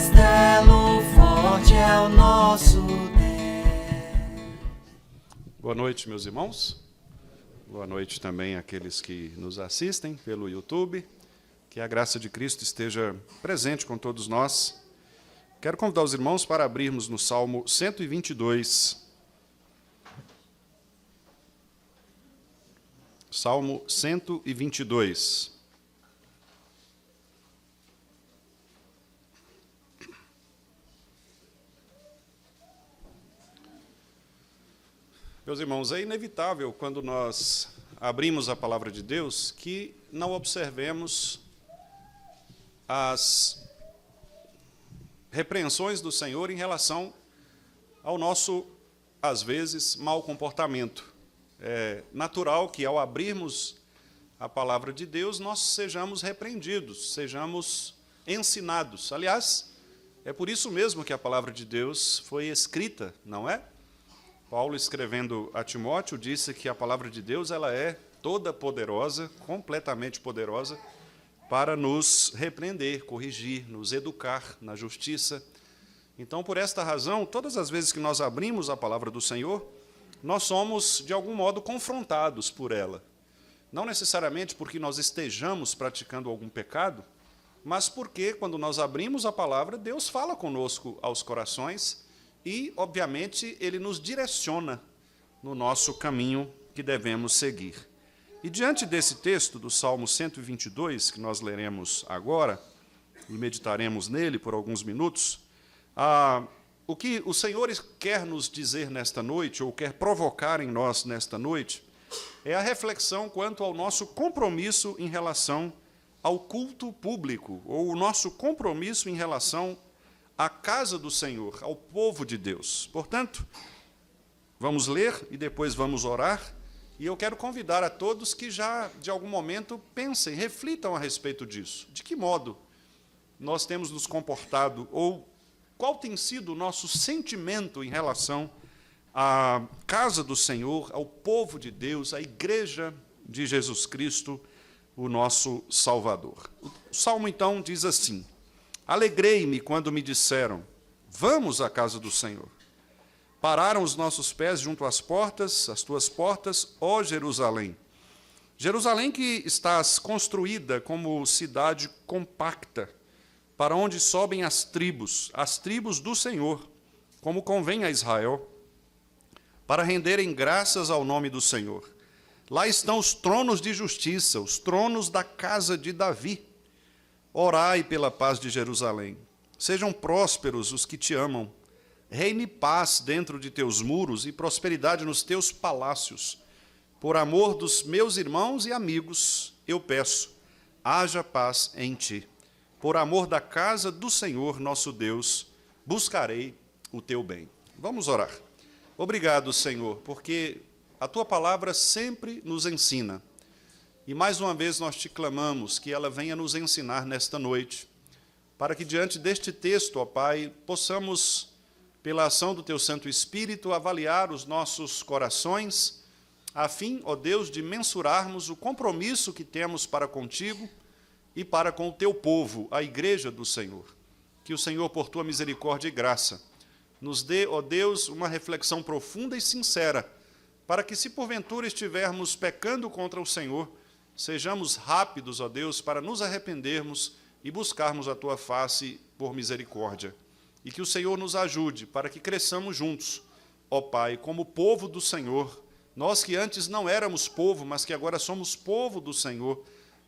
castelo forte é o nosso Deus. Boa noite, meus irmãos. Boa noite também àqueles que nos assistem pelo YouTube. Que a graça de Cristo esteja presente com todos nós. Quero convidar os irmãos para abrirmos no Salmo 122. Salmo 122. Meus irmãos, é inevitável, quando nós abrimos a palavra de Deus, que não observemos as repreensões do Senhor em relação ao nosso, às vezes, mau comportamento. É natural que, ao abrirmos a palavra de Deus, nós sejamos repreendidos, sejamos ensinados. Aliás, é por isso mesmo que a palavra de Deus foi escrita, não é? Paulo, escrevendo a Timóteo, disse que a palavra de Deus ela é toda poderosa, completamente poderosa, para nos repreender, corrigir, nos educar na justiça. Então, por esta razão, todas as vezes que nós abrimos a palavra do Senhor, nós somos, de algum modo, confrontados por ela. Não necessariamente porque nós estejamos praticando algum pecado, mas porque, quando nós abrimos a palavra, Deus fala conosco aos corações e, obviamente, Ele nos direciona no nosso caminho que devemos seguir. E, diante desse texto do Salmo 122, que nós leremos agora, e meditaremos nele por alguns minutos, o que o Senhor quer nos dizer nesta noite, ou quer provocar em nós nesta noite, é a reflexão quanto ao nosso compromisso em relação ao culto público, ou o nosso compromisso em relação à casa do Senhor, ao povo de Deus. Portanto, vamos ler e depois vamos orar, e eu quero convidar a todos que já, de algum momento, pensem, reflitam a respeito disso. De que modo nós temos nos comportado, ou qual tem sido o nosso sentimento em relação à casa do Senhor, ao povo de Deus, à igreja de Jesus Cristo, o nosso Salvador. O Salmo, então, diz assim: Alegrei-me quando me disseram, vamos à casa do Senhor. Pararam os nossos pés junto às portas, as tuas portas, ó Jerusalém. Jerusalém que estás construída como cidade compacta, para onde sobem as tribos do Senhor, como convém a Israel, para renderem graças ao nome do Senhor. Lá estão os tronos de justiça, os tronos da casa de Davi. Orai pela paz de Jerusalém. Sejam prósperos os que te amam. Reine paz dentro de teus muros e prosperidade nos teus palácios. Por amor dos meus irmãos e amigos, eu peço, haja paz em ti. Por amor da casa do Senhor, nosso Deus, buscarei o teu bem. Vamos orar. Obrigado, Senhor, porque a tua palavra sempre nos ensina. E mais uma vez nós te clamamos que ela venha nos ensinar nesta noite, para que diante deste texto, ó Pai, possamos, pela ação do teu Santo Espírito, avaliar os nossos corações, a fim, ó Deus, de mensurarmos o compromisso que temos para contigo e para com o teu povo, a igreja do Senhor. Que o Senhor, por tua misericórdia e graça, nos dê, ó Deus, uma reflexão profunda e sincera, para que, se porventura estivermos pecando contra o Senhor, sejamos rápidos, ó Deus, para nos arrependermos e buscarmos a tua face por misericórdia. E que o Senhor nos ajude para que cresçamos juntos, ó Pai, como povo do Senhor, nós que antes não éramos povo, mas que agora somos povo do Senhor.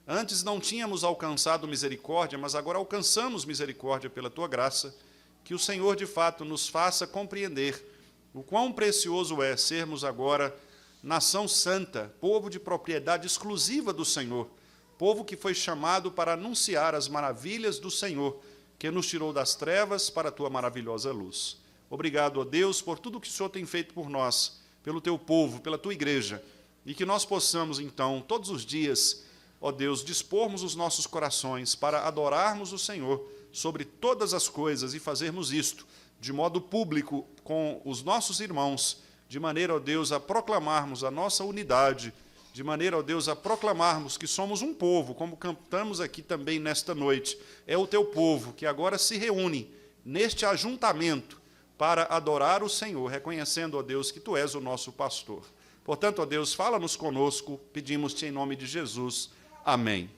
Antes não tínhamos alcançado misericórdia, mas agora alcançamos misericórdia pela tua graça. Que o Senhor, de fato, nos faça compreender o quão precioso é sermos agora nação santa, povo de propriedade exclusiva do Senhor, povo que foi chamado para anunciar as maravilhas do Senhor, que nos tirou das trevas para a tua maravilhosa luz. Obrigado, ó Deus, por tudo que o Senhor tem feito por nós, pelo teu povo, pela tua igreja, e que nós possamos, então, todos os dias, ó Deus, dispormos os nossos corações para adorarmos o Senhor sobre todas as coisas e fazermos isto de modo público com os nossos irmãos, de maneira, ó Deus, a proclamarmos a nossa unidade, de maneira, ó Deus, a proclamarmos que somos um povo, como cantamos aqui também nesta noite. É o teu povo que agora se reúne neste ajuntamento para adorar o Senhor, reconhecendo, ó Deus, que Tu és o nosso pastor. Portanto, ó Deus, fala-nos conosco, pedimos-te em nome de Jesus. Amém.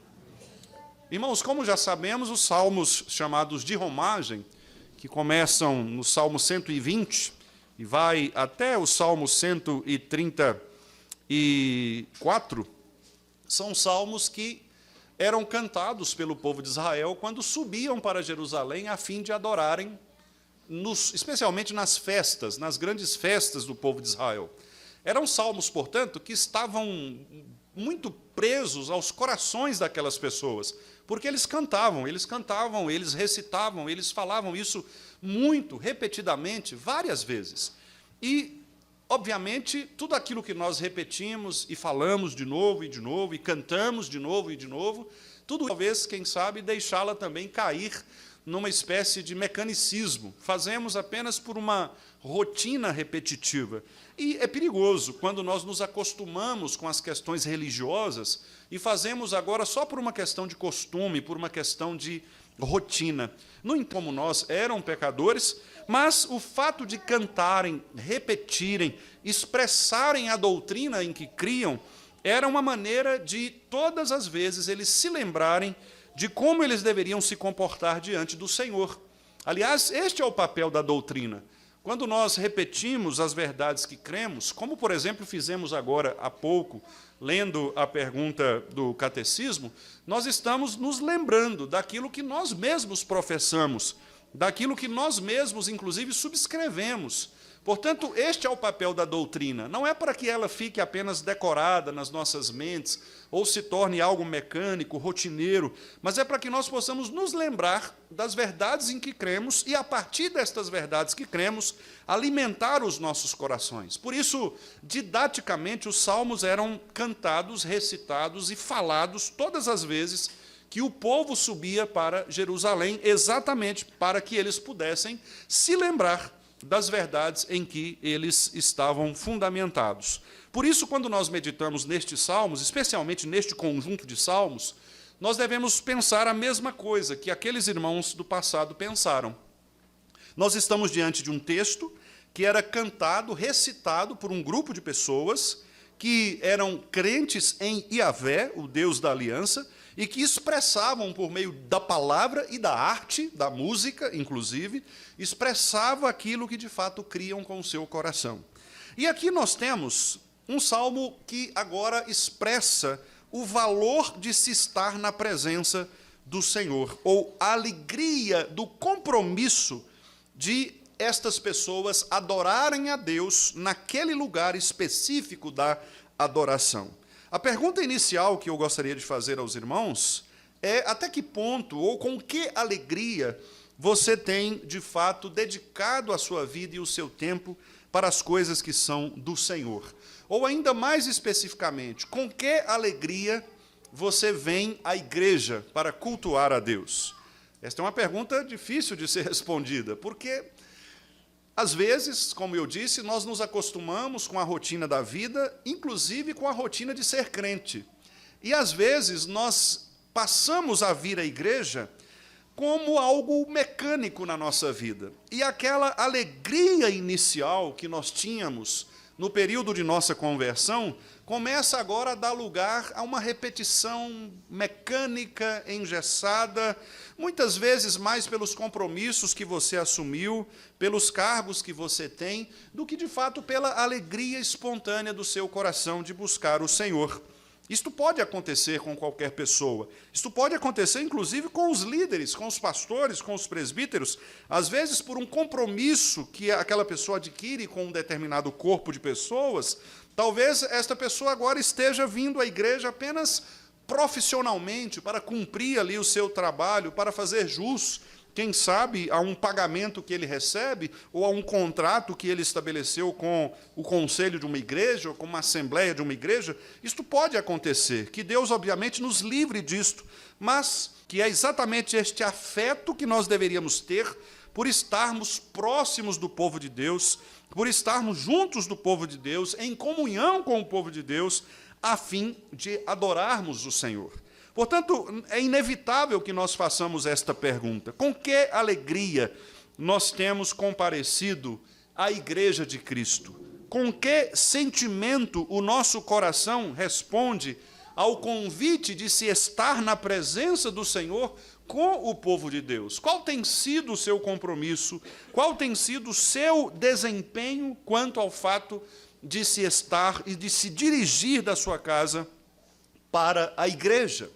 Irmãos, como já sabemos, os salmos chamados de romagem, que começam no Salmo 120 e vai até o Salmo 134, são salmos que eram cantados pelo povo de Israel quando subiam para Jerusalém a fim de adorarem, especialmente nas festas, nas grandes festas do povo de Israel. Eram salmos, portanto, que estavam muito presos aos corações daquelas pessoas, porque eles cantavam, eles recitavam, eles falavam isso muito, repetidamente, várias vezes. E, obviamente, tudo aquilo que nós repetimos e falamos de novo, e cantamos de novo, tudo talvez, quem sabe, deixá-la também cair numa espécie de mecanicismo. Fazemos apenas por uma rotina repetitiva. E é perigoso quando nós nos acostumamos com as questões religiosas e fazemos agora só por uma questão de costume, por uma questão de rotina. Não como nós eram pecadores, mas o fato de cantarem, repetirem, expressarem a doutrina em que criam, era uma maneira de, todas as vezes, eles se lembrarem de como eles deveriam se comportar diante do Senhor. Aliás, este é o papel da doutrina. Quando nós repetimos as verdades que cremos, como, por exemplo, fizemos agora há pouco, lendo a pergunta do catecismo, nós estamos nos lembrando daquilo que nós mesmos professamos, daquilo que nós mesmos, inclusive, subscrevemos. Portanto, este é o papel da doutrina. Não é para que ela fique apenas decorada nas nossas mentes, ou se torne algo mecânico, rotineiro, mas é para que nós possamos nos lembrar das verdades em que cremos e, a partir destas verdades que cremos, alimentar os nossos corações. Por isso, didaticamente, os salmos eram cantados, recitados e falados todas as vezes que o povo subia para Jerusalém, exatamente para que eles pudessem se lembrar das verdades em que eles estavam fundamentados. Por isso, quando nós meditamos nestes salmos, especialmente neste conjunto de salmos, nós devemos pensar a mesma coisa que aqueles irmãos do passado pensaram. Nós estamos diante de um texto que era cantado, recitado por um grupo de pessoas que eram crentes em Yahvé, o Deus da aliança, e que expressavam, por meio da palavra e da arte, da música, inclusive, expressava aquilo que, de fato, criam com o seu coração. E aqui nós temos um salmo que agora expressa o valor de se estar na presença do Senhor, ou a alegria do compromisso de estas pessoas adorarem a Deus naquele lugar específico da adoração. A pergunta inicial que eu gostaria de fazer aos irmãos é até que ponto ou com que alegria você tem, de fato, dedicado a sua vida e o seu tempo para as coisas que são do Senhor. Ou, ainda mais especificamente, com que alegria você vem à igreja para cultuar a Deus? Esta é uma pergunta difícil de ser respondida, porque, às vezes, como eu disse, nós nos acostumamos com a rotina da vida, inclusive com a rotina de ser crente. E, às vezes, nós passamos a vir à igreja como algo mecânico na nossa vida. E aquela alegria inicial que nós tínhamos no período de nossa conversão começa agora a dar lugar a uma repetição mecânica, engessada, muitas vezes mais pelos compromissos que você assumiu, pelos cargos que você tem, do que, de fato, pela alegria espontânea do seu coração de buscar o Senhor. Isto pode acontecer com qualquer pessoa. Isto pode acontecer, inclusive, com os líderes, com os pastores, com os presbíteros, às vezes por um compromisso que aquela pessoa adquire com um determinado corpo de pessoas. Talvez esta pessoa agora esteja vindo à igreja apenas profissionalmente, para cumprir ali o seu trabalho, para fazer jus, quem sabe, a um pagamento que ele recebe, ou a um contrato que ele estabeleceu com o conselho de uma igreja, ou com uma assembleia de uma igreja. Isto pode acontecer, que Deus, obviamente, nos livre disto, mas que é exatamente este afeto que nós deveríamos ter por estarmos próximos do povo de Deus, por estarmos juntos do povo de Deus, em comunhão com o povo de Deus, a fim de adorarmos o Senhor. Portanto, é inevitável que nós façamos esta pergunta: com que alegria nós temos comparecido à Igreja de Cristo? Com que sentimento o nosso coração responde ao convite de se estar na presença do Senhor com o povo de Deus? Qual tem sido o seu compromisso? Qual tem sido o seu desempenho quanto ao fato de se estar e de se dirigir da sua casa para a igreja?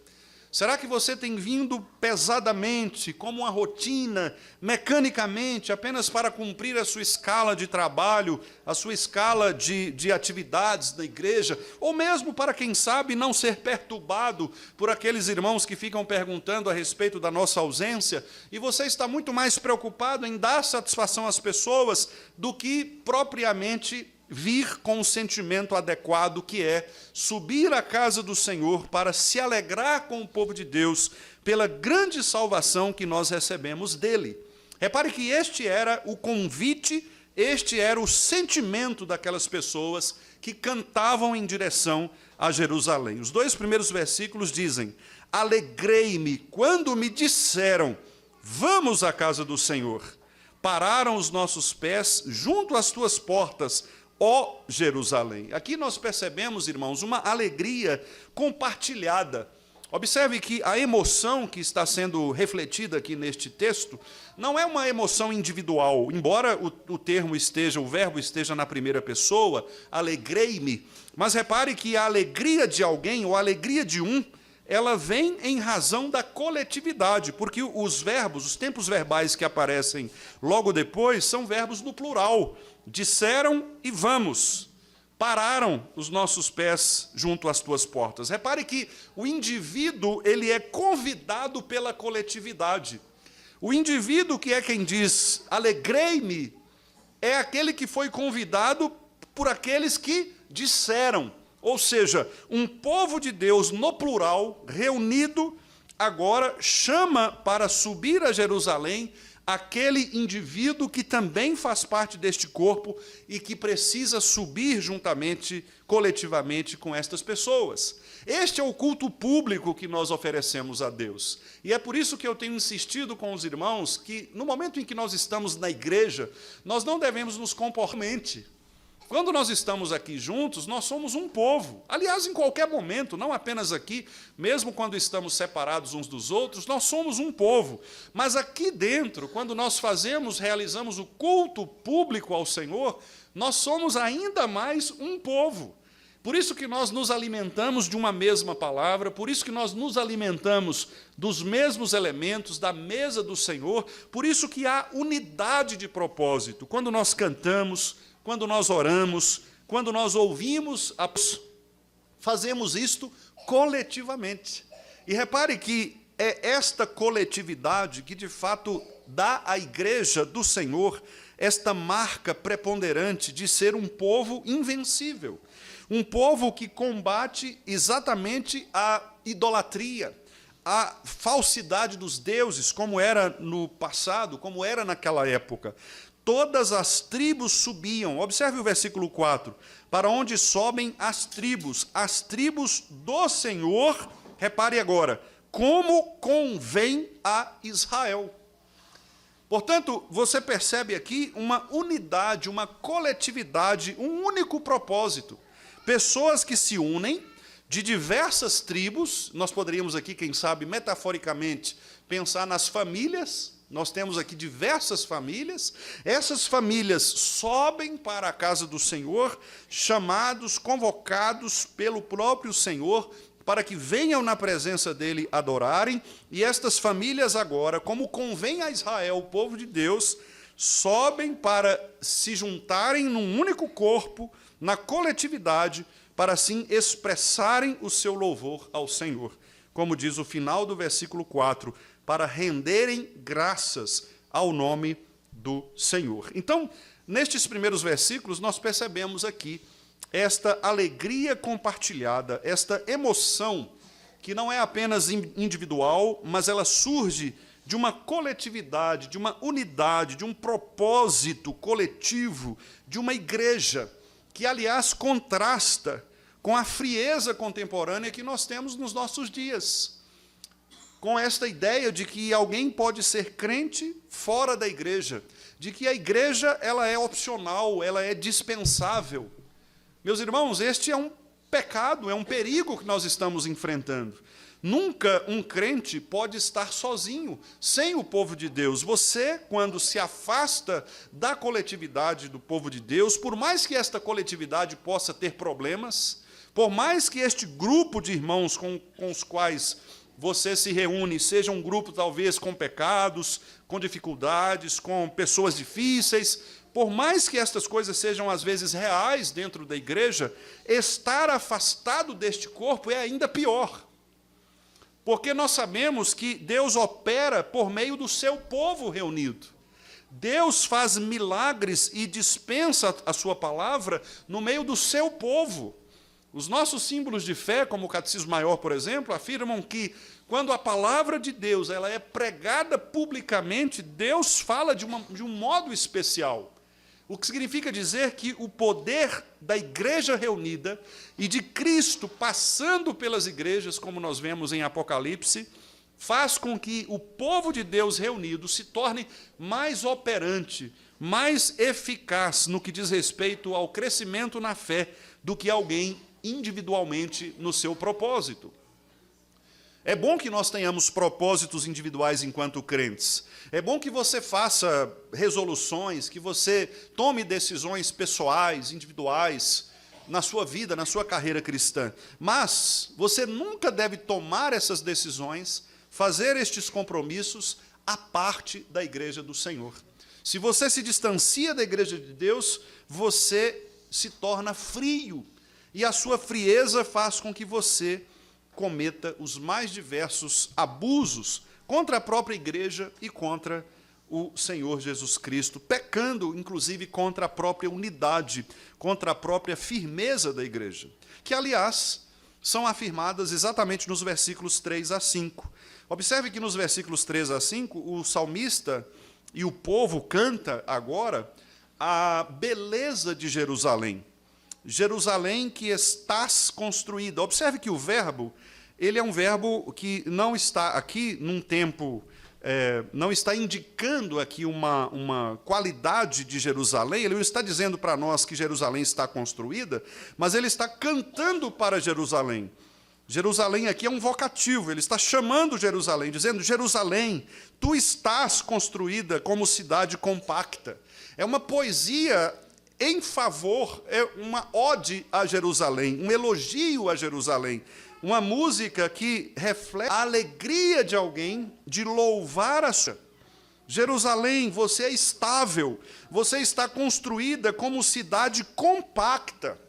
Será que você tem vindo pesadamente, como uma rotina, mecanicamente, apenas para cumprir a sua escala de trabalho, a sua escala de atividades da igreja, ou mesmo para, quem sabe, não ser perturbado por aqueles irmãos que ficam perguntando a respeito da nossa ausência, e você está muito mais preocupado em dar satisfação às pessoas do que propriamente vir com o sentimento adequado, que é subir à casa do Senhor para se alegrar com o povo de Deus pela grande salvação que nós recebemos dele. Repare que este era o convite, este era o sentimento daquelas pessoas que cantavam em direção a Jerusalém. Os 2 primeiros versículos dizem: alegrei-me quando me disseram, vamos à casa do Senhor. Pararam os nossos pés junto às tuas portas, ó Jerusalém. Aqui nós percebemos, irmãos, uma alegria compartilhada. Observe que a emoção que está sendo refletida aqui neste texto não é uma emoção individual, embora o verbo esteja na primeira pessoa, alegrei-me, mas repare que a alegria de alguém, ou a alegria de um, ela vem em razão da coletividade, porque os verbos, os tempos verbais que aparecem logo depois, são verbos no plural. Disseram e vamos. Pararam os nossos pés junto às tuas portas. Repare que o indivíduo, ele é convidado pela coletividade. O indivíduo que é quem diz, alegrei-me, é aquele que foi convidado por aqueles que disseram. Ou seja, um povo de Deus no plural, reunido, agora chama para subir a Jerusalém aquele indivíduo que também faz parte deste corpo e que precisa subir juntamente, coletivamente com estas pessoas. Este é o culto público que nós oferecemos a Deus. E é por isso que eu tenho insistido com os irmãos que, no momento em que nós estamos na igreja, nós não devemos nos comportar. Quando nós estamos aqui juntos, nós somos um povo. Aliás, em qualquer momento, não apenas aqui, mesmo quando estamos separados uns dos outros, nós somos um povo. Mas aqui dentro, quando nós realizamos o culto público ao Senhor, nós somos ainda mais um povo. Por isso que nós nos alimentamos de uma mesma palavra, por isso que nós nos alimentamos dos mesmos elementos, da mesa do Senhor, por isso que há unidade de propósito. Quando nós cantamos, quando nós oramos, quando nós ouvimos, fazemos isto coletivamente. E repare que é esta coletividade que, de fato, dá à igreja do Senhor esta marca preponderante de ser um povo invencível. Um povo que combate exatamente a idolatria, a falsidade dos deuses, como era no passado, como era naquela época. Todas as tribos subiam, observe o versículo 4, para onde sobem as tribos do Senhor, repare agora, como convém a Israel. Portanto, você percebe aqui uma unidade, uma coletividade, um único propósito. Pessoas que se unem de diversas tribos, nós poderíamos aqui, quem sabe, metaforicamente, pensar nas famílias. Nós temos aqui diversas famílias, essas famílias sobem para a casa do Senhor, chamados, convocados pelo próprio Senhor, para que venham na presença dele adorarem, e estas famílias agora, como convém a Israel, o povo de Deus, sobem para se juntarem num único corpo, na coletividade, para assim expressarem o seu louvor ao Senhor. Como diz o final do versículo 4, para renderem graças ao nome do Senhor. Então, nestes primeiros versículos, nós percebemos aqui esta alegria compartilhada, esta emoção, que não é apenas individual, mas ela surge de uma coletividade, de uma unidade, de um propósito coletivo, de uma igreja, que, aliás, contrasta com a frieza contemporânea que nós temos nos nossos dias. com esta ideia de que alguém pode ser crente fora da igreja, de que a igreja ela é opcional, ela é dispensável. Meus irmãos, este é um pecado, é um perigo que nós estamos enfrentando. Nunca um crente pode estar sozinho, sem o povo de Deus. Você, quando se afasta da coletividade do povo de Deus, por mais que esta coletividade possa ter problemas, por mais que este grupo de irmãos com os quais você se reúne seja um grupo talvez com pecados, com dificuldades, com pessoas difíceis, por mais que estas coisas sejam às vezes reais dentro da igreja, estar afastado deste corpo é ainda pior. Porque nós sabemos que Deus opera por meio do seu povo reunido. Deus faz milagres e dispensa a sua palavra no meio do seu povo. Os nossos símbolos de fé, como o Catecismo Maior, por exemplo, afirmam que quando a palavra de Deus ela é pregada publicamente, Deus fala de um modo especial. O que significa dizer que o poder da igreja reunida e de Cristo passando pelas igrejas, como nós vemos em Apocalipse, faz com que o povo de Deus reunido se torne mais operante, mais eficaz no que diz respeito ao crescimento na fé do que alguém individualmente no seu propósito. É bom que nós tenhamos propósitos individuais enquanto crentes. É bom que você faça resoluções, que você tome decisões pessoais, individuais, na sua vida, na sua carreira cristã. Mas você nunca deve tomar essas decisões, fazer estes compromissos à parte da igreja do Senhor. Se você se distancia da igreja de Deus, você se torna frio. E a sua frieza faz com que você cometa os mais diversos abusos contra a própria igreja e contra o Senhor Jesus Cristo, pecando, inclusive, contra a própria unidade, contra a própria firmeza da igreja, que, aliás, são afirmadas exatamente nos versículos 3 a 5. Observe que nos versículos 3 a 5, o salmista e o povo canta agora a beleza de Jerusalém. Jerusalém que estás construída. Observe que o verbo, ele é um verbo que não está aqui num tempo, não está indicando aqui uma qualidade de Jerusalém, ele não está dizendo para nós que Jerusalém está construída, mas ele está cantando para Jerusalém. Jerusalém aqui é um vocativo, ele está chamando Jerusalém, dizendo: Jerusalém, tu estás construída como cidade compacta. É uma poesia em favor, é uma ode a Jerusalém, um elogio a Jerusalém, uma música que reflete a alegria de alguém de louvar a sua. Jerusalém, você é estável, você está construída como cidade compacta.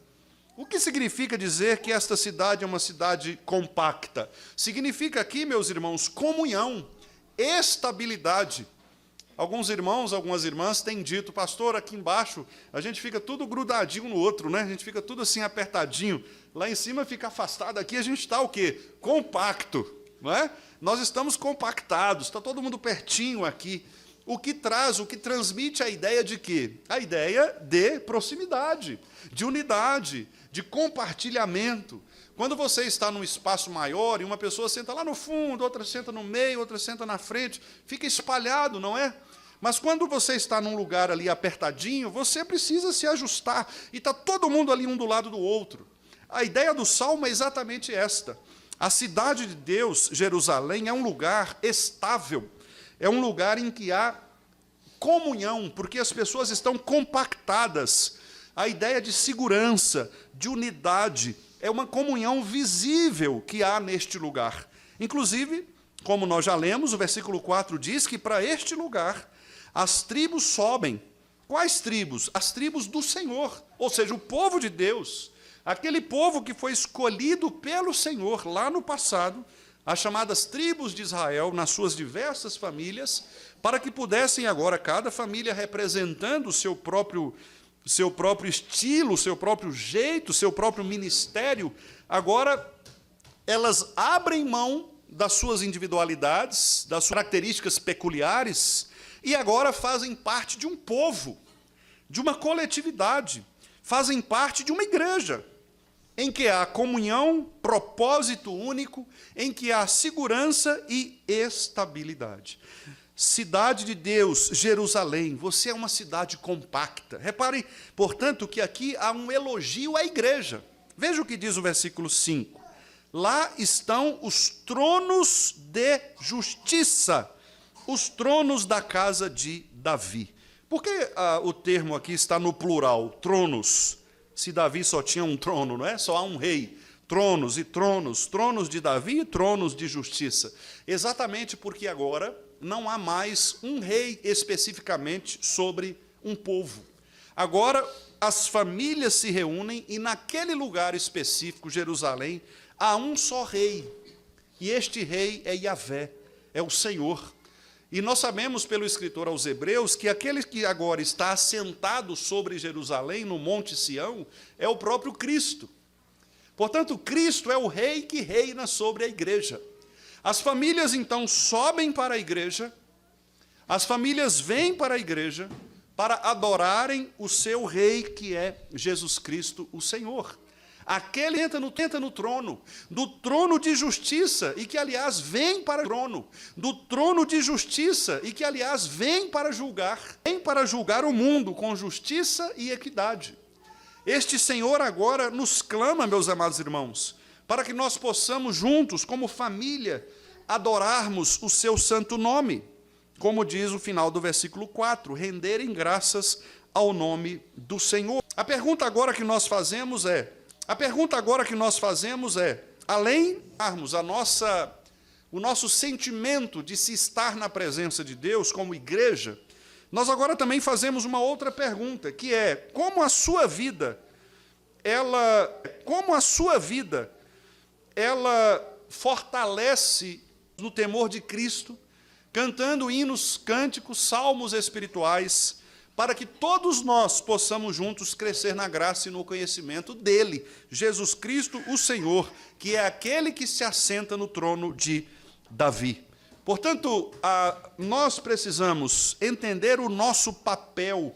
O que significa dizer que esta cidade é uma cidade compacta? Significa aqui, meus irmãos, comunhão, estabilidade. Alguns irmãos, algumas irmãs têm dito: pastor, aqui embaixo a gente fica tudo grudadinho no outro, né? A gente fica tudo assim apertadinho. Lá em cima fica afastado, aqui a gente está o quê? Compacto, não é? Nós estamos compactados, está todo mundo pertinho aqui. O que transmite a ideia de quê? A ideia de proximidade, de unidade, de compartilhamento. Quando você está num espaço maior e uma pessoa senta lá no fundo, outra senta no meio, outra senta na frente, fica espalhado, não é? Mas quando você está num lugar ali apertadinho, você precisa se ajustar, e está todo mundo ali um do lado do outro. A ideia do Salmo é exatamente esta. A cidade de Deus, Jerusalém, é um lugar estável, é um lugar em que há comunhão, porque as pessoas estão compactadas. A ideia de segurança, de unidade, é uma comunhão visível que há neste lugar. Inclusive, como nós já lemos, o versículo 4 diz que para este lugar as tribos sobem. Quais tribos? As tribos do Senhor, ou seja, o povo de Deus, aquele povo que foi escolhido pelo Senhor lá no passado, as chamadas tribos de Israel, nas suas diversas famílias, para que pudessem agora, cada família representando o seu próprio estilo, seu próprio jeito, seu próprio ministério, agora elas abrem mão das suas individualidades, das suas características peculiares, e agora fazem parte de um povo, de uma coletividade, fazem parte de uma igreja. em que há comunhão, propósito único, em que há segurança e estabilidade. Cidade de Deus, Jerusalém, você é uma cidade compacta. Repare, portanto, que aqui há um elogio à igreja. Veja o que diz o versículo 5. Lá estão os tronos de justiça, os tronos da casa de Davi. Por que o termo aqui está no plural, tronos? Se Davi só tinha um trono, não é? Só há um rei. Tronos e tronos, tronos de Davi e tronos de justiça. Exatamente porque agora não há mais um rei especificamente sobre um povo. Agora as famílias se reúnem e naquele lugar específico, Jerusalém, há um só rei. E este rei é Yahvé, é o Senhor. E nós sabemos pelo escritor aos Hebreus que aquele que agora está assentado sobre Jerusalém, no Monte Sião, é o próprio Cristo. Portanto, Cristo é o rei que reina sobre a igreja. As famílias, então, sobem para a igreja, as famílias vêm para a igreja para adorarem o seu rei, que é Jesus Cristo, o Senhor. Aquele entra no trono, do trono de justiça, e que, aliás, vem para o trono, do trono de justiça, e que, aliás, vem para julgar o mundo com justiça e equidade. Este Senhor agora nos clama, meus amados irmãos, para que nós possamos juntos, como família, adorarmos o seu santo nome, como diz o final do versículo 4, renderem graças ao nome do Senhor. A pergunta agora que nós fazemos é, além de darmos o nosso sentimento de se estar na presença de Deus como igreja, nós agora também fazemos uma outra pergunta, que é, como a sua vida, ela fortalece no temor de Cristo, cantando hinos, cânticos, salmos espirituais, para que todos nós possamos juntos crescer na graça e no conhecimento dele, Jesus Cristo, o Senhor, que é aquele que se assenta no trono de Davi. Portanto, nós precisamos entender o nosso papel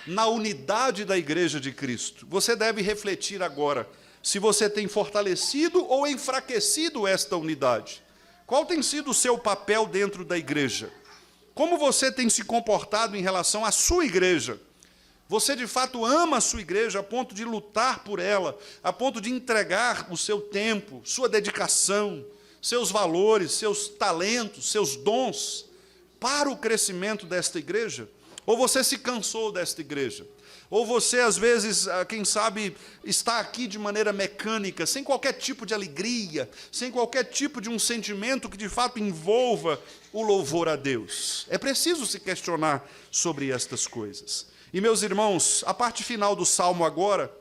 na unidade da Igreja de Cristo. Você deve refletir agora se você tem fortalecido ou enfraquecido esta unidade. Qual tem sido o seu papel dentro da igreja? Como você tem se comportado em relação à sua igreja? Você, de fato, ama a sua igreja a ponto de lutar por ela, a ponto de entregar o seu tempo, sua dedicação, seus valores, seus talentos, seus dons para o crescimento desta igreja? Ou você se cansou desta igreja? Ou você, às vezes, quem sabe, está aqui de maneira mecânica, sem qualquer tipo de alegria, sem qualquer tipo de um sentimento que, de fato, envolva o louvor a Deus. É preciso se questionar sobre estas coisas. E, meus irmãos, a parte final do Salmo agora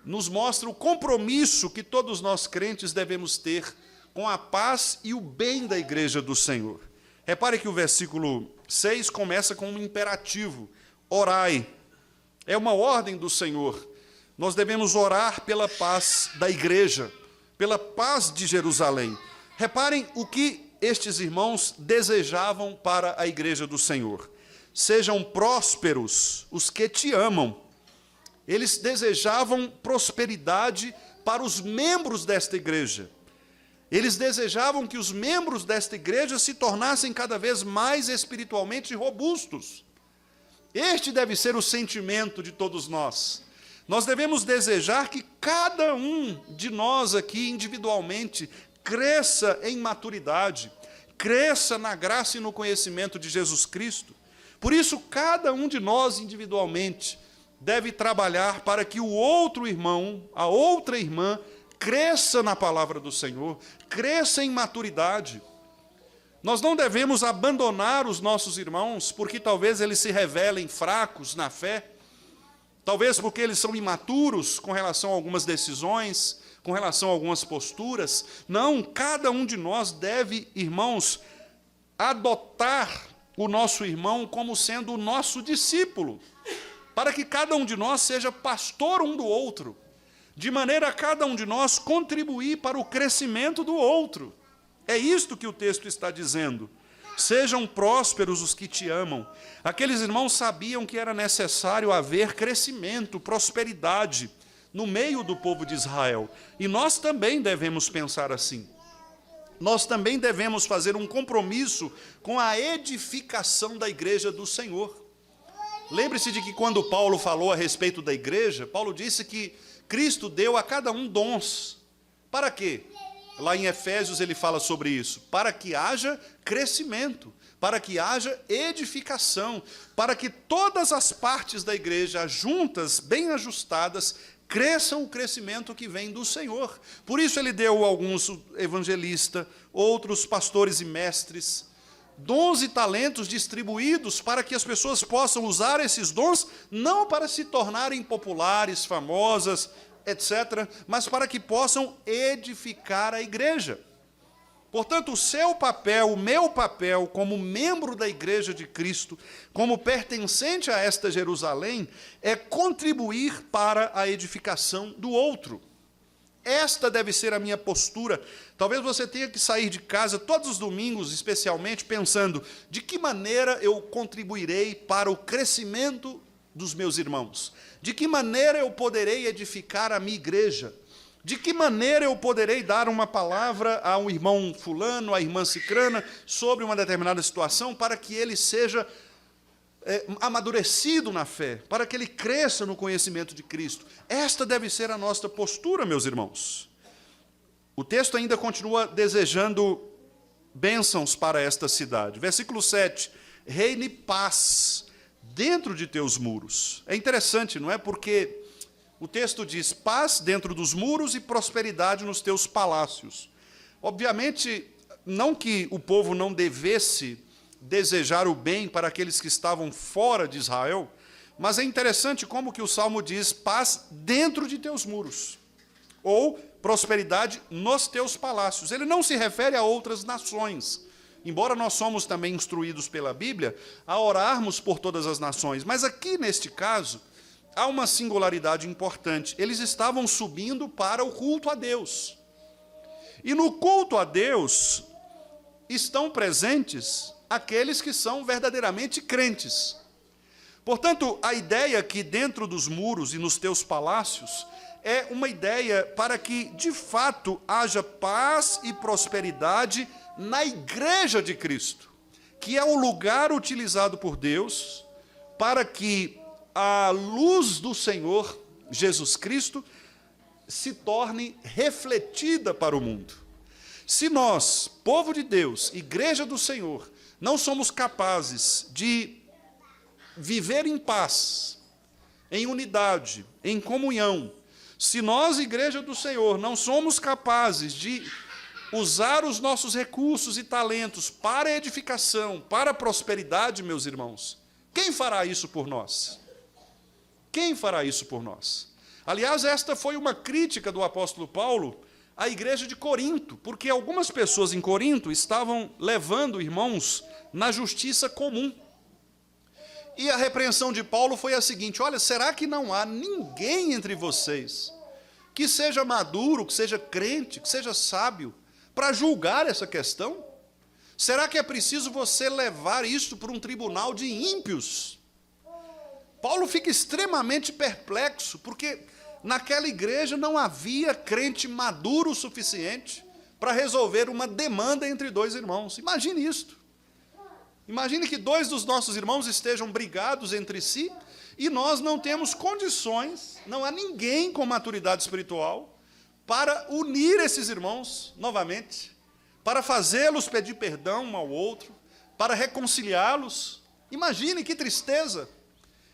nos mostra o compromisso que todos nós crentes devemos ter com a paz e o bem da igreja do Senhor. Repare que o versículo 6 começa com um imperativo, orai. É uma ordem do Senhor. Nós devemos orar pela paz da igreja, pela paz de Jerusalém. Reparem o que estes irmãos desejavam para a igreja do Senhor. Sejam prósperos os que te amam. Eles desejavam prosperidade para os membros desta igreja. Eles desejavam que os membros desta igreja se tornassem cada vez mais espiritualmente robustos. Este deve ser o sentimento de todos nós. Nós devemos desejar que cada um de nós aqui, individualmente, cresça em maturidade, cresça na graça e no conhecimento de Jesus Cristo. Por isso, cada um de nós, individualmente, deve trabalhar para que o outro irmão, a outra irmã, cresça na palavra do Senhor, cresça em maturidade. Nós não devemos abandonar os nossos irmãos porque talvez eles se revelem fracos na fé, talvez porque eles são imaturos com relação a algumas decisões, com relação a algumas posturas. Não, cada um de nós deve, irmãos, adotar o nosso irmão como sendo o nosso discípulo, para que cada um de nós seja pastor um do outro, de maneira a cada um de nós contribuir para o crescimento do outro. É isto que o texto está dizendo. Sejam prósperos os que te amam. Aqueles irmãos sabiam que era necessário haver crescimento, prosperidade no meio do povo de Israel. E nós também devemos pensar assim. Nós também devemos fazer um compromisso com a edificação da igreja do Senhor. Lembre-se de que quando Paulo falou a respeito da igreja, Paulo disse que Cristo deu a cada um dons. Para quê? Lá em Efésios ele fala sobre isso. Para que haja crescimento, para que haja edificação, para que todas as partes da igreja, juntas, bem ajustadas, cresçam o crescimento que vem do Senhor. Por isso ele deu alguns evangelistas, outros pastores e mestres, dons e talentos distribuídos para que as pessoas possam usar esses dons, não para se tornarem populares, famosas, etc., mas para que possam edificar a igreja. Portanto, o seu papel, o meu papel, como membro da igreja de Cristo, como pertencente a esta Jerusalém, é contribuir para a edificação do outro. Esta deve ser a minha postura. Talvez você tenha que sair de casa todos os domingos, especialmente, pensando de que maneira eu contribuirei para o crescimento dos meus irmãos. De que maneira eu poderei edificar a minha igreja. De que maneira eu poderei dar uma palavra a um irmão fulano, à irmã cicrana, sobre uma determinada situação, para que ele seja amadurecido na fé, para que ele cresça no conhecimento de Cristo. Esta deve ser a nossa postura, meus irmãos. O texto ainda continua desejando bênçãos para esta cidade. Versículo 7, reine paz dentro de teus muros. É interessante, não é? Porque o texto diz paz dentro dos muros e prosperidade nos teus palácios. Obviamente, não que o povo não devesse desejar o bem para aqueles que estavam fora de Israel, mas é interessante como que o Salmo diz paz dentro de teus muros, ou prosperidade nos teus palácios. Ele não se refere a outras nações, embora nós somos também instruídos pela Bíblia a orarmos por todas as nações, mas aqui neste caso há uma singularidade importante. Eles estavam subindo para o culto a Deus. E no culto a Deus estão presentes aqueles que são verdadeiramente crentes. Portanto, a ideia aqui dentro dos muros e nos teus palácios é uma ideia para que, de fato, haja paz e prosperidade na igreja de Cristo, que é o lugar utilizado por Deus para que a luz do Senhor Jesus Cristo se torne refletida para o mundo. Se nós, povo de Deus, igreja do Senhor, não somos capazes de viver em paz, em unidade, em comunhão, se nós, igreja do Senhor, não somos capazes de usar os nossos recursos e talentos para a edificação, para a prosperidade, meus irmãos, quem fará isso por nós? Quem fará isso por nós? Aliás, esta foi uma crítica do apóstolo Paulo à igreja de Corinto, porque algumas pessoas em Corinto estavam levando irmãos na justiça comum. E a repreensão de Paulo foi a seguinte: olha, será que não há ninguém entre vocês que seja maduro, que seja crente, que seja sábio, para julgar essa questão? Será que é preciso você levar isso para um tribunal de ímpios? Paulo fica extremamente perplexo, porque naquela igreja não havia crente maduro o suficiente para resolver uma demanda entre dois irmãos. Imagine isto. Imagine que dois dos nossos irmãos estejam brigados entre si e nós não temos condições, não há ninguém com maturidade espiritual para unir esses irmãos novamente, para fazê-los pedir perdão um ao outro, para reconciliá-los. Imagine que tristeza.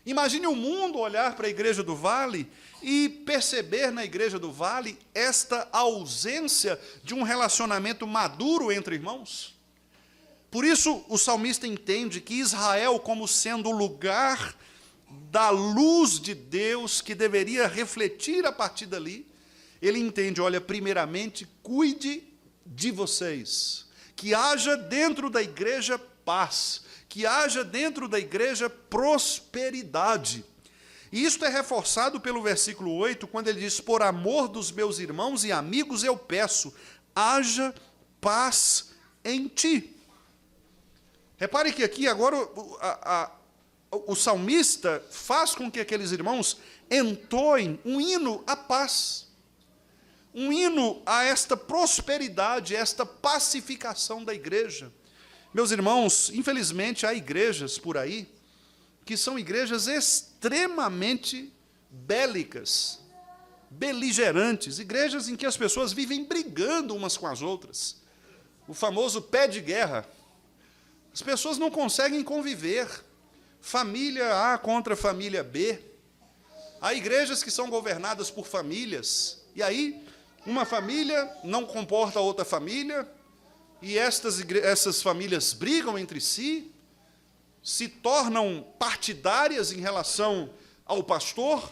Imagine o mundo olhar para a igreja do Vale e perceber na igreja do Vale esta ausência de um relacionamento maduro entre irmãos. Por isso, o salmista entende que Israel, como sendo o lugar da luz de Deus, que deveria refletir a partir dali, ele entende, olha, primeiramente, cuide de vocês, que haja dentro da igreja paz, que haja dentro da igreja prosperidade. E isto é reforçado pelo versículo 8, quando ele diz, por amor dos meus irmãos e amigos eu peço, haja paz em ti. Repare que aqui agora o salmista faz com que aqueles irmãos entoem um hino à paz, um hino a esta prosperidade, esta pacificação da igreja. Meus irmãos, infelizmente há igrejas por aí que são igrejas extremamente bélicas, beligerantes, igrejas em que as pessoas vivem brigando umas com as outras. O famoso pé de guerra. As pessoas não conseguem conviver. Família A contra família B. Há igrejas que são governadas por famílias, e aí uma família não comporta a outra família, e essas famílias brigam entre si, se tornam partidárias em relação ao pastor.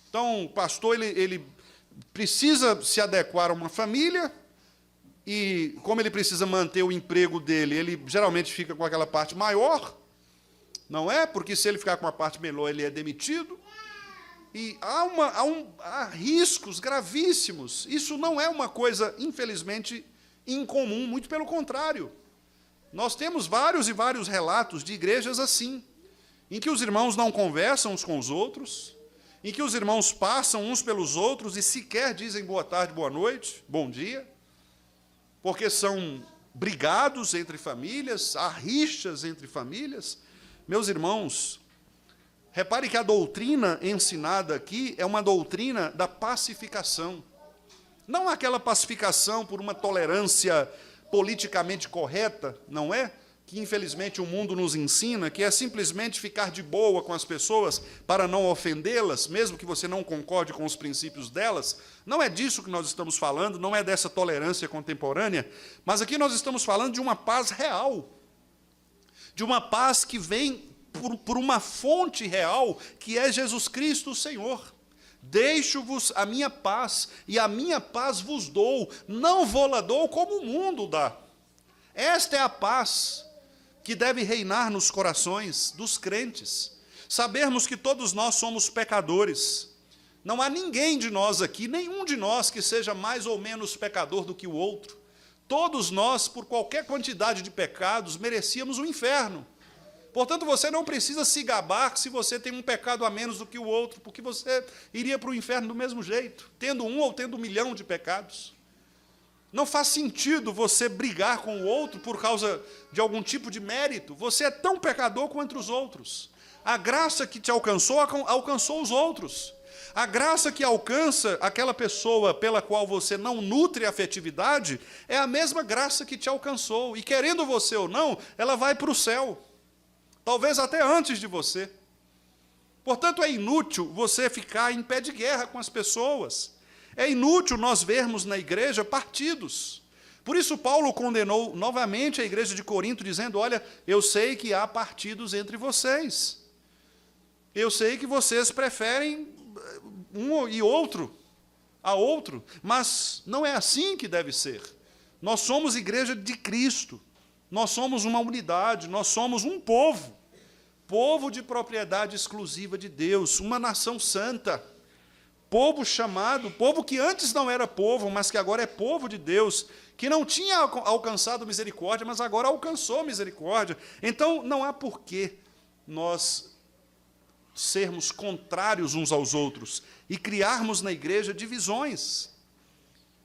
Então, o pastor ele precisa se adequar a uma família, e como ele precisa manter o emprego dele, ele geralmente fica com aquela parte maior, não é? Porque se ele ficar com a parte menor, ele é demitido. E há riscos gravíssimos. Isso não é uma coisa, infelizmente, incomum, muito pelo contrário. Nós temos vários e vários relatos de igrejas assim, em que os irmãos não conversam uns com os outros, em que os irmãos passam uns pelos outros e sequer dizem boa tarde, boa noite, bom dia, porque são brigados entre famílias, há rixas entre famílias. Meus irmãos, repare que a doutrina ensinada aqui é uma doutrina da pacificação. Não aquela pacificação por uma tolerância politicamente correta, não é? Que, infelizmente, o mundo nos ensina, que é simplesmente ficar de boa com as pessoas para não ofendê-las, mesmo que você não concorde com os princípios delas. Não é disso que nós estamos falando, não é dessa tolerância contemporânea, mas aqui nós estamos falando de uma paz real, de uma paz que vem por uma fonte real, que é Jesus Cristo, o Senhor. Deixo-vos a minha paz, e a minha paz vos dou, não vou-la dou como o mundo dá. Esta é a paz que deve reinar nos corações dos crentes. Sabermos que todos nós somos pecadores. Não há ninguém de nós aqui, nenhum de nós, que seja mais ou menos pecador do que o outro. Todos nós, por qualquer quantidade de pecados, merecíamos o inferno. Portanto, você não precisa se gabar se você tem um pecado a menos do que o outro, porque você iria para o inferno do mesmo jeito, tendo um ou tendo 1 milhão de pecados. Não faz sentido você brigar com o outro por causa de algum tipo de mérito. Você é tão pecador quanto os outros. A graça que te alcançou, alcançou os outros. A graça que alcança aquela pessoa pela qual você não nutre afetividade é a mesma graça que te alcançou. E querendo você ou não, ela vai para o céu. Talvez até antes de você. Portanto, é inútil você ficar em pé de guerra com as pessoas. É inútil nós vermos na igreja partidos. Por isso, Paulo condenou novamente a igreja de Corinto, dizendo, olha, eu sei que há partidos entre vocês. Eu sei que vocês preferem um e outro a outro, mas não é assim que deve ser. Nós somos igreja de Cristo. Nós somos uma unidade, nós somos um povo, povo de propriedade exclusiva de Deus, uma nação santa, povo chamado, povo que antes não era povo, mas que agora é povo de Deus, que não tinha alcançado misericórdia, mas agora alcançou misericórdia. Então, não há porquê nós sermos contrários uns aos outros e criarmos na igreja divisões.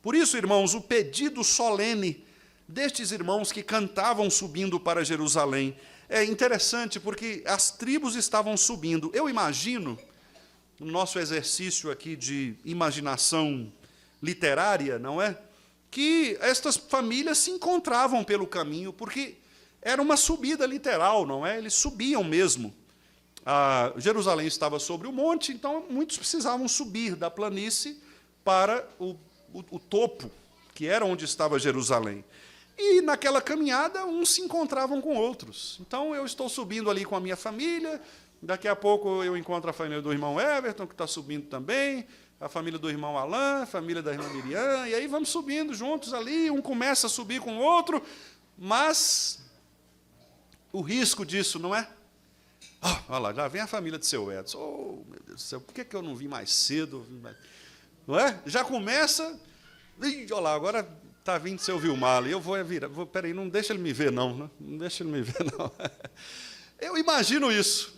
Por isso, irmãos, o pedido solene destes irmãos que cantavam subindo para Jerusalém. É interessante porque as tribos estavam subindo. Eu imagino, no nosso exercício aqui de imaginação literária, não é? Que estas famílias se encontravam pelo caminho, porque era uma subida literal, não é? Eles subiam mesmo. Jerusalém estava sobre o monte, então muitos precisavam subir da planície para o topo, que era onde estava Jerusalém. E naquela caminhada, uns se encontravam com outros. Então, eu estou subindo ali com a minha família, daqui a pouco eu encontro a família do irmão Everton, que está subindo também, a família do irmão Alain, a família da irmã Miriam, e aí vamos subindo juntos ali, um começa a subir com o outro, mas o risco disso, não é? Olha lá, já vem a família de seu Edson. Oh, meu Deus do céu, por que eu não vim mais cedo? Não é? Já começa, olha lá, agora está vindo seu Vilmar ali, eu vou virar, peraí, não deixa ele me ver não, né? Não deixa ele me ver não. Eu imagino isso.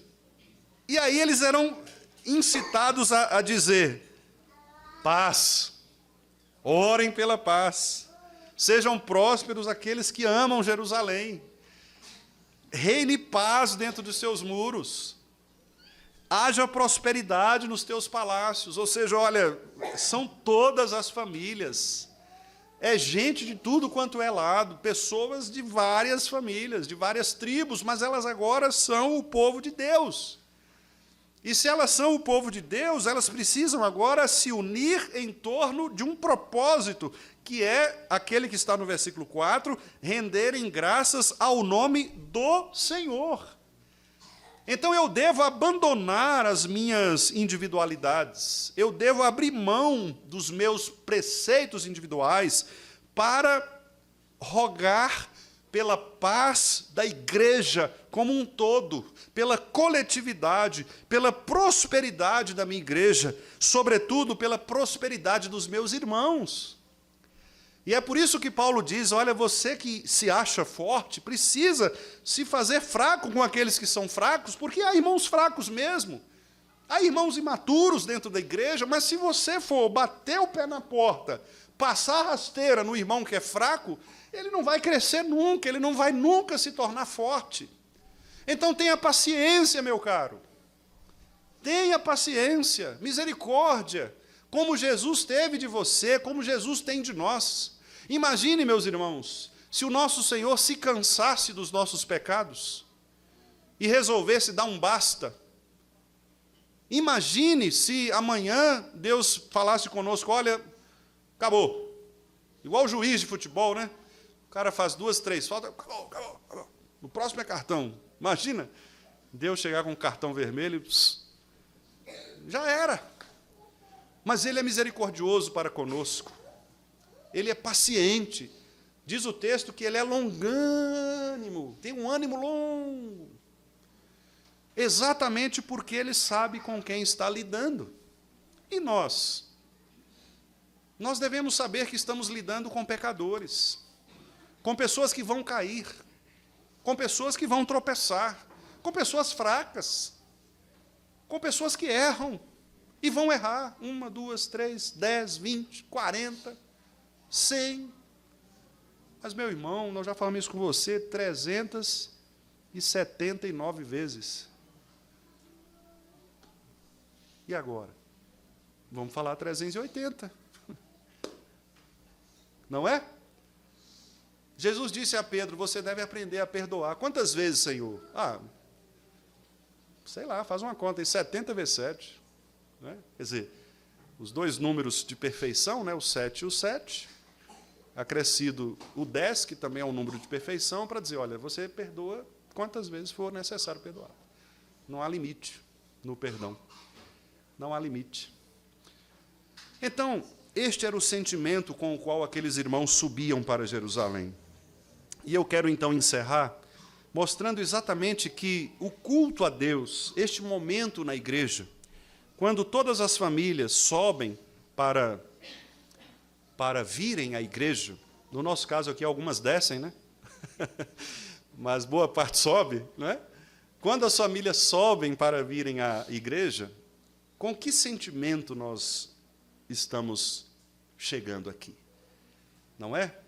E aí eles eram incitados a dizer: paz, orem pela paz, sejam prósperos aqueles que amam Jerusalém, reine paz dentro dos seus muros, haja prosperidade nos teus palácios. Ou seja, olha, são todas as famílias, é gente de tudo quanto é lado, pessoas de várias famílias, de várias tribos, mas elas agora são o povo de Deus. E se elas são o povo de Deus, elas precisam agora se unir em torno de um propósito, que é aquele que está no versículo 4, renderem graças ao nome do Senhor. Então eu devo abandonar as minhas individualidades, eu devo abrir mão dos meus preceitos individuais para rogar pela paz da igreja como um todo, pela coletividade, pela prosperidade da minha igreja, sobretudo pela prosperidade dos meus irmãos. E é por isso que Paulo diz: olha, você que se acha forte, precisa se fazer fraco com aqueles que são fracos, porque há irmãos fracos mesmo. Há irmãos imaturos dentro da igreja, mas se você for bater o pé na porta, passar rasteira no irmão que é fraco, ele não vai crescer nunca, ele não vai nunca se tornar forte. Então tenha paciência, meu caro. Tenha paciência, misericórdia, como Jesus teve de você, como Jesus tem de nós. Imagine, meus irmãos, se o nosso Senhor se cansasse dos nossos pecados e resolvesse dar um basta. Imagine se amanhã Deus falasse conosco: olha, acabou. Igual o juiz de futebol, né? O cara faz 2, 3 faltas, acabou. No próximo é cartão. Imagina Deus chegar com um cartão vermelho, já era. Mas Ele é misericordioso para conosco. Ele é paciente. Diz o texto que Ele é longânimo, tem um ânimo longo. Exatamente porque Ele sabe com quem está lidando. E nós? Nós devemos saber que estamos lidando com pecadores, com pessoas que vão cair, com pessoas que vão tropeçar, com pessoas fracas, com pessoas que erram e vão errar 1, 2, 3, 10, 20, 40, 100. Mas, meu irmão, nós já falamos isso com você 379 vezes. E agora? Vamos falar 380. Não é? Jesus disse a Pedro: você deve aprender a perdoar. Quantas vezes, Senhor? Sei lá, faz uma conta aí, 70 vezes 7. Né? Quer dizer, os dois números de perfeição, né, o 7 e o 7, acrescido o 10, que também é um número de perfeição, para dizer: olha, você perdoa quantas vezes for necessário perdoar. Não há limite no perdão. Não há limite. Então, este era o sentimento com o qual aqueles irmãos subiam para Jerusalém. E eu quero então encerrar mostrando exatamente que o culto a Deus, este momento na igreja, quando todas as famílias sobem para virem à igreja, no nosso caso aqui algumas descem, né? Mas boa parte sobe, não é? Quando as famílias sobem para virem à igreja, com que sentimento nós estamos chegando aqui? Não é?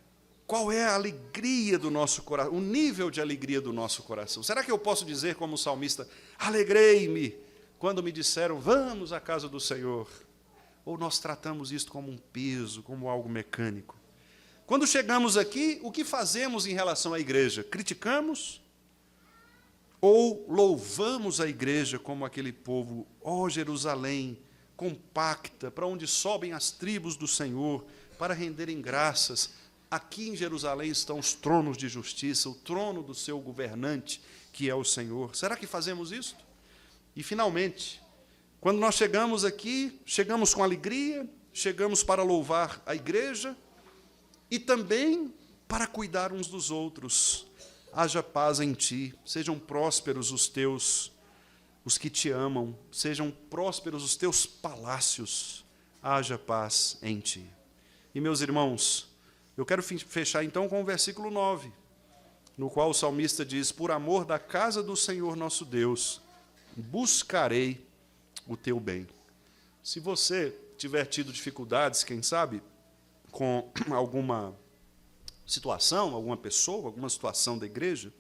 Qual é a alegria do nosso coração, o nível de alegria do nosso coração? Será que eu posso dizer como o salmista: alegrei-me quando me disseram, vamos à casa do Senhor? Ou nós tratamos isto como um peso, como algo mecânico? Quando chegamos aqui, o que fazemos em relação à igreja? Criticamos? Ou louvamos a igreja como aquele povo, ó Jerusalém, compacta, para onde sobem as tribos do Senhor, para renderem graças? Aqui em Jerusalém estão os tronos de justiça, o trono do seu governante, que é o Senhor. Será que fazemos isso? E, finalmente, quando nós chegamos aqui, chegamos com alegria, chegamos para louvar a igreja e também para cuidar uns dos outros. Haja paz em ti, sejam prósperos os que te amam, sejam prósperos os teus palácios, haja paz em ti. E, meus irmãos, eu quero fechar então com o versículo 9, no qual o salmista diz: por amor da casa do Senhor nosso Deus, buscarei o teu bem. Se você tiver tido dificuldades, quem sabe, com alguma situação, alguma pessoa, alguma situação da igreja,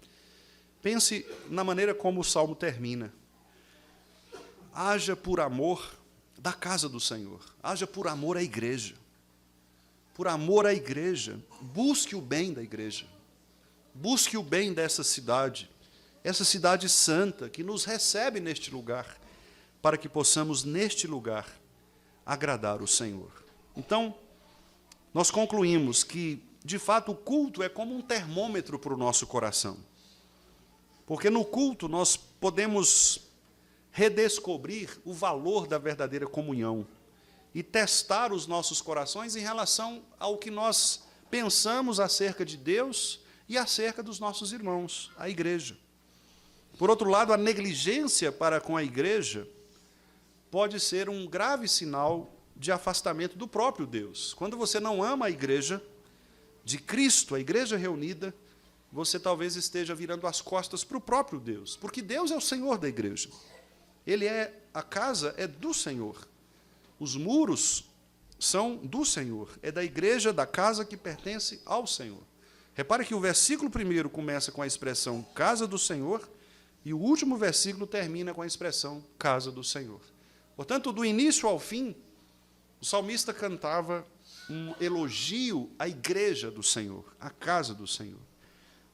pense na maneira como o Salmo termina. Haja por amor da casa do Senhor, haja por amor à igreja. Por amor à igreja, busque o bem da igreja. Busque o bem dessa cidade, essa cidade santa que nos recebe neste lugar, para que possamos, neste lugar, agradar o Senhor. Então, nós concluímos que, de fato, o culto é como um termômetro para o nosso coração. Porque no culto nós podemos redescobrir o valor da verdadeira comunhão e testar os nossos corações em relação ao que nós pensamos acerca de Deus e acerca dos nossos irmãos, a igreja. Por outro lado, a negligência para com a igreja pode ser um grave sinal de afastamento do próprio Deus. Quando você não ama a igreja de Cristo, a igreja reunida, você talvez esteja virando as costas para o próprio Deus, porque Deus é o Senhor da igreja. A casa é do Senhor. Os muros são do Senhor. É da igreja, da casa que pertence ao Senhor. Repare que o versículo 1 começa com a expressão casa do Senhor e o último versículo termina com a expressão casa do Senhor. Portanto, do início ao fim, o salmista cantava um elogio à igreja do Senhor, à casa do Senhor.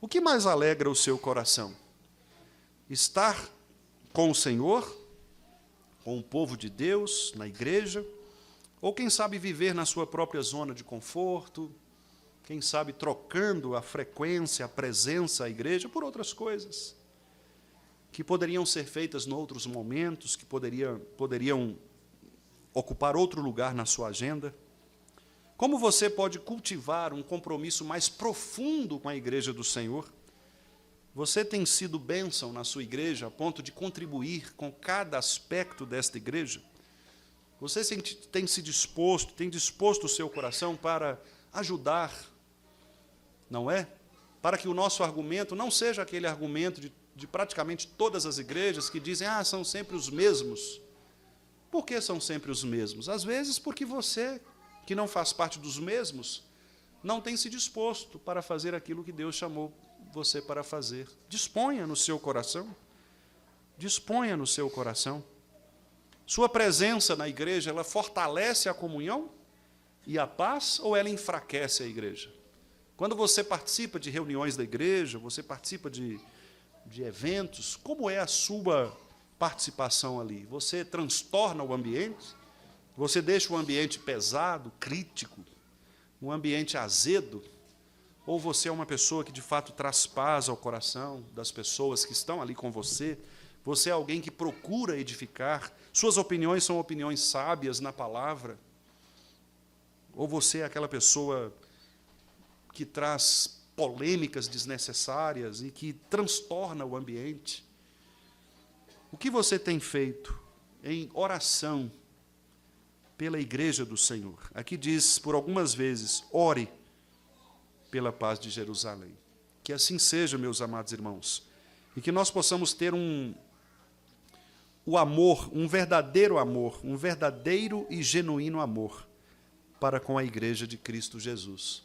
O que mais alegra o seu coração? Estar com o Senhor, com o povo de Deus, na igreja, ou quem sabe viver na sua própria zona de conforto, quem sabe trocando a frequência, a presença à igreja por outras coisas, que poderiam ser feitas em outros momentos, que poderiam ocupar outro lugar na sua agenda. Como você pode cultivar um compromisso mais profundo com a igreja do Senhor? Você tem sido bênção na sua igreja a ponto de contribuir com cada aspecto desta igreja? Você tem disposto o seu coração para ajudar, não é? Para que o nosso argumento não seja aquele argumento de praticamente todas as igrejas que dizem, são sempre os mesmos. Por que são sempre os mesmos? Às vezes porque você, que não faz parte dos mesmos, não tem se disposto para fazer aquilo que Deus chamou você para fazer. Disponha no seu coração. Disponha no seu coração. Sua presença na igreja, ela fortalece a comunhão e a paz, ou ela enfraquece a igreja? Quando você participa de reuniões da igreja, você participa de eventos, como é a sua participação ali? Você transtorna o ambiente? Você deixa o ambiente pesado, crítico, um ambiente azedo? Ou você é uma pessoa que, de fato, traz paz ao coração das pessoas que estão ali com você? Você é alguém que procura edificar? Suas opiniões são opiniões sábias na palavra? Ou você é aquela pessoa que traz polêmicas desnecessárias e que transtorna o ambiente? O que você tem feito em oração pela igreja do Senhor? Aqui diz, por algumas vezes, ore pela paz de Jerusalém. Que assim seja, meus amados irmãos, e que nós possamos ter o amor, um verdadeiro e genuíno amor para com a igreja de Cristo Jesus.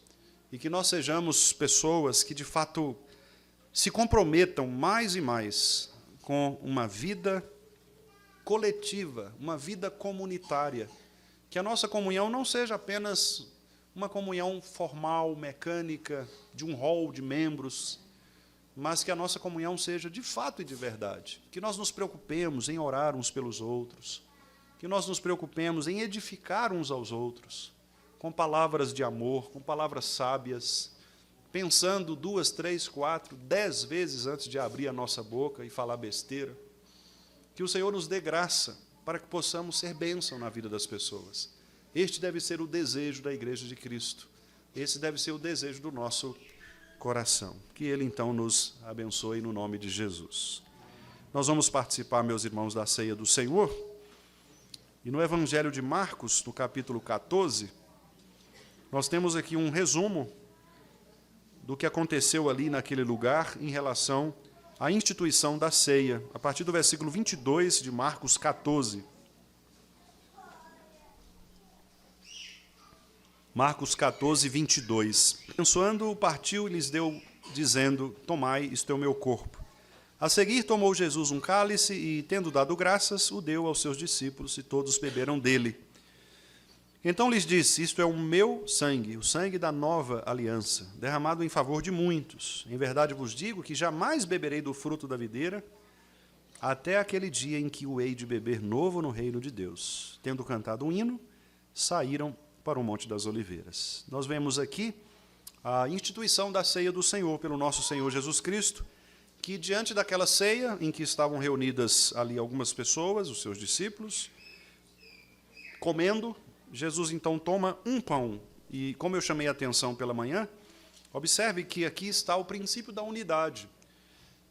E que nós sejamos pessoas que, de fato, se comprometam mais e mais com uma vida coletiva, uma vida comunitária, que a nossa comunhão não seja apenas uma comunhão formal, mecânica, de um rol de membros, mas que a nossa comunhão seja de fato e de verdade. Que nós nos preocupemos em orar uns pelos outros, que nós nos preocupemos em edificar uns aos outros, com palavras de amor, com palavras sábias, pensando 2, 3, 4, 10 vezes antes de abrir a nossa boca e falar besteira. Que o Senhor nos dê graça para que possamos ser bênção na vida das pessoas. Este deve ser o desejo da igreja de Cristo. Esse deve ser o desejo do nosso coração. Que Ele, então, nos abençoe no nome de Jesus. Nós vamos participar, meus irmãos, da ceia do Senhor. E no Evangelho de Marcos, no capítulo 14, nós temos aqui um resumo do que aconteceu ali naquele lugar em relação a instituição da ceia, a partir do versículo 22 de Marcos 14. Marcos 14, 22. Abençoando, partiu e lhes deu, dizendo: tomai, isto é o meu corpo. A seguir tomou Jesus um cálice e, tendo dado graças, o deu aos seus discípulos, e todos beberam dele. Então lhes disse: isto é o meu sangue, o sangue da nova aliança, derramado em favor de muitos. Em verdade vos digo que jamais beberei do fruto da videira, até aquele dia em que o hei de beber novo no reino de Deus. Tendo cantado um hino, saíram para o Monte das Oliveiras. Nós vemos aqui a instituição da ceia do Senhor pelo nosso Senhor Jesus Cristo, que diante daquela ceia em que estavam reunidas ali algumas pessoas, os seus discípulos, comendo, Jesus então toma um pão. E como eu chamei a atenção pela manhã, observe que aqui está o princípio da unidade.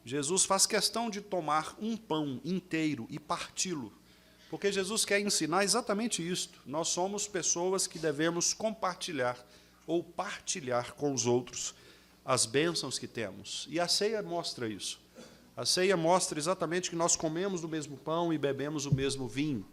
Jesus faz questão de tomar um pão inteiro e parti-lo, porque Jesus quer ensinar exatamente isto. Nós somos pessoas que devemos compartilhar ou partilhar com os outros as bênçãos que temos. E a ceia mostra isso. A ceia mostra exatamente que nós comemos do mesmo pão e bebemos o mesmo vinho,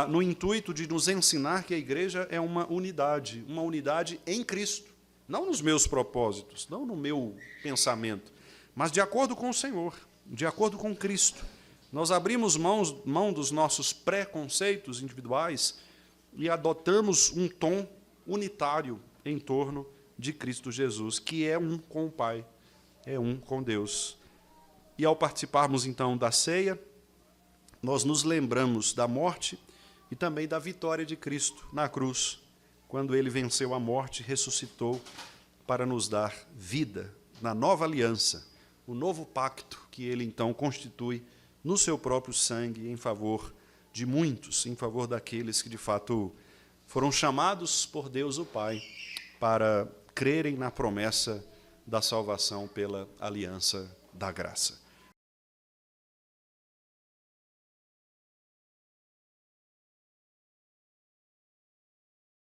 no intuito de nos ensinar que a igreja é uma unidade em Cristo, não nos meus propósitos, não no meu pensamento, mas de acordo com o Senhor, de acordo com Cristo. Nós abrimos mão dos nossos preconceitos individuais e adotamos um tom unitário em torno de Cristo Jesus, que é um com o Pai, é um com Deus. E ao participarmos, então, da ceia, nós nos lembramos da morte e também da vitória de Cristo na cruz, quando ele venceu a morte e ressuscitou para nos dar vida na nova aliança, o novo pacto que ele, então, constitui no seu próprio sangue em favor de muitos, em favor daqueles que, de fato, foram chamados por Deus o Pai para crerem na promessa da salvação pela aliança da graça.